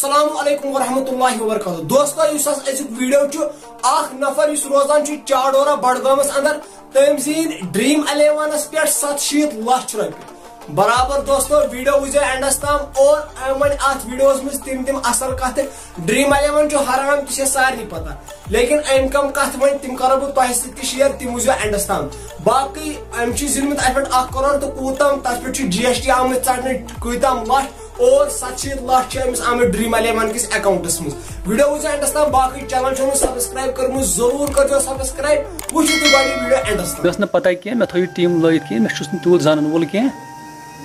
السلام علیکم ورحمۃ اللہ وبرکاتہ دوستو اس ازیک ویڈیو اخ نفر اس روزان چاڑورہ بڈگامس اندر تم زین ڈریم 11 پہ 700 لچھ روپیہ برابر دوستو ویڈیو وچ اینڈس تام اور ون ات ویڈیوس مز تم اصل کت ڈریم 11 حرام تہ سارے پتہ لیکن ام کم کت ون تم کرو بہ تہ سی شیئر تم وچ اینڈس تام باقی ام زینمت ات پہ 1 کروڑ تو کوتام تر پہ جی ایس ٹی آمت ٹھنہ کوتام لچھ اور 700 لچھ آمت ڈریم 11 کس اکاؤنٹس مز ویڈیو وچ اینڈس تام باقی چینل چھو سبسکرائب کرم ضرور کرو سبسکرائب وچھو تو باقی ویڈیو اینڈس تام بس نہ پتہ کی میں تھو ٹیم لائت کی میں چھس نہ تیوت زانن وول کی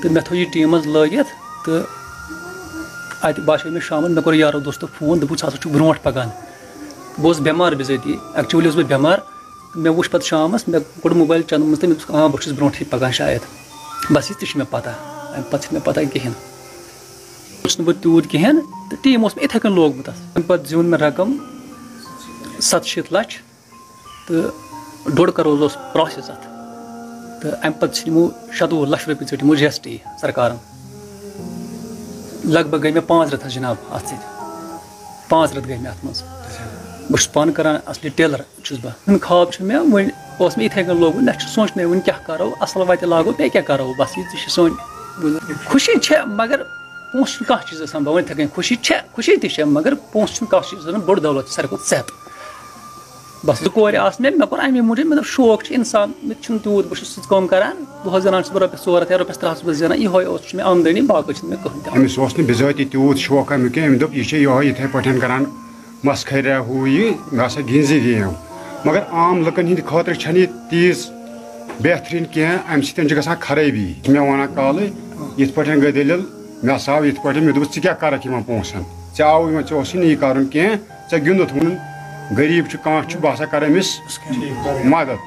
تو میں تھو یہ ٹیم مز لائت تو ات باسے میں شام میں کور یارو دوستو فون دپو ژٕ ہسا برونٹ پکان بہت بیمار بذاتی ایکچولی بہت بیمار میں وچھ پتہ شامس میں کوڑ موبائل چند مز تو ہاں بہت برونٹ پکان شاید بس یہ تہ پتہ ام پتہ مے پتہ کہین بہ تیوت کہین تو ٹیم اس میں اتھے کن لوگمت ام پتہ زیون میں رقم 700 لچھ تو 1.5 کروڑ پروسیس ات تو ام پتہ یمو 27 لچھ روپیہ ژٹ یمو جی ایس ٹی سرکارن لگ بھگ گئی میں 5 رٮ۪تھ جناب ات ست 5 رٮ۪تھ گئی میں ات مز بہت پان کران اصلی ٹیلر چھس بہ خواب چھ میں ون اس میں اتھے کن لوگ نہ سوچنے ون کیا کرو اصل وتہ لاگو بیٚیہِ کیا کرو بس یہ سون خوشی چھ مگر پونس کانٛہہ چیٖز آسان بہٕ ونہٕ تھکن خوشی تہِ چھِ مگر پونس چھُنہٕ کانٛہہ چیٖز آسان بوٚڑ دولت ساروی کھۄتہٕ صحت بس 2 کورِ آسہٕ مےٚ کوٚر امی موٗجوٗب مےٚ دوٚپ شوق چھُ انسان مےٚ تہِ چھُنہٕ تیوٗت بہٕ چھُس سٕژ کٲم کران دۄہس زینان چھُس بہٕ رۄپیس 400 یا رۄپیس 300 بہٕ زینان یِہوے اوس چھُ مےٚ آمدنی باقٕے چھُنہٕ مےٚ کٕہٕنۍ تہِ أمِس اوس نہٕ بِذٲتی تیوٗت شوق امیُک کینٛہہ أمۍ دوٚپ یہِ چھِ یِہوے یِتھَے پٲٹھۍ کران مس کھریا ہُہ یہِ مےٚ ہسا گِنٛزِ گیم مگر عام لُکن ہِنٛدِ خٲطرٕ چھنہٕ یہِ تیٖژ بہتریٖن کینٛہہ امہِ سۭتۍ چھِ گژھان خرٲبی مےٚ ونان کالٕے یِتھ پٲٹھۍ گٔے دٔلیٖل مےٚ ہسا آو یِتھ پٲٹھۍ مےٚ دوٚپُس ژٕ کیٛاہ کَرکھ یِمن پونٛسن ژےٚ آوُے وۄنۍ ژےٚ اوسُے نہٕ یہِ کَرُن کینٛہہ ژےٚ گِنٛدُتھ ووٚنُن غریٖب چھُ کانٛہہ چھُ بہٕ ہسا کرٕ أمِس مدد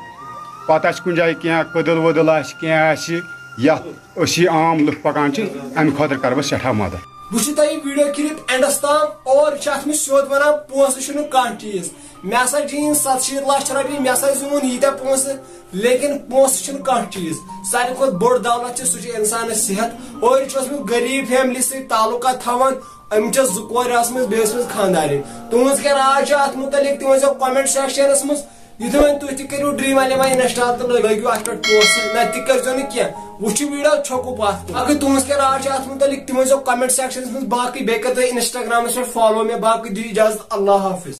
پتہٕ آسہِ کُنہِ جایہِ کینٛہہ کٔدٕل ؤدٕل آسہِ کینٛہہ آسہِ یتھ أسۍ یہِ عام لُکھ پکان چھِ امہِ خٲطرٕ کرٕ بہٕ سٮ۪ٹھاہ مدد وچھو تھی ویڈیو کلپ اینڈس تام اور ات سیود ونان پونسہ کھانا چیز مے ہسا جین 700 لچھ روپیہ مے ہسا زیون ییتیا پونسہ لیکن پونسہ کھانا چیز ساروی کھت بوڑ دولت سہ انسانس صحت اور یہ غریب فیملی سی تعلقات تھوان امچ 2 کور آسمژ بیس مز خاندارن تہذ کیا راے ات متعلق تم ؤنزیو کمنٹ سیکشنس مز یہ وۄنۍ تُہۍ تہِ کٔرِو ڈرٛیٖم 11 انسٹال تہٕ لٲگِو اتھ پٮ۪ٹھ پونٛسہٕ نتہٕ تہِ کٔرۍزیو نہٕ کینٛہہ وٕچھِو ویٖڈیو چھۄکو پتھ کُن اگر تُہنٛز کیٛاہ راے چھِ اتھ متعلق تہِ ؤنزیو کمنٹ سیکشنس منٛز باقٕے بیٚیہِ کٔرۍ تُہۍ انسٹاگرامس پٮ۪ٹھ فالو مےٚ باقٕے دِیِو اجازت اللہ حافظ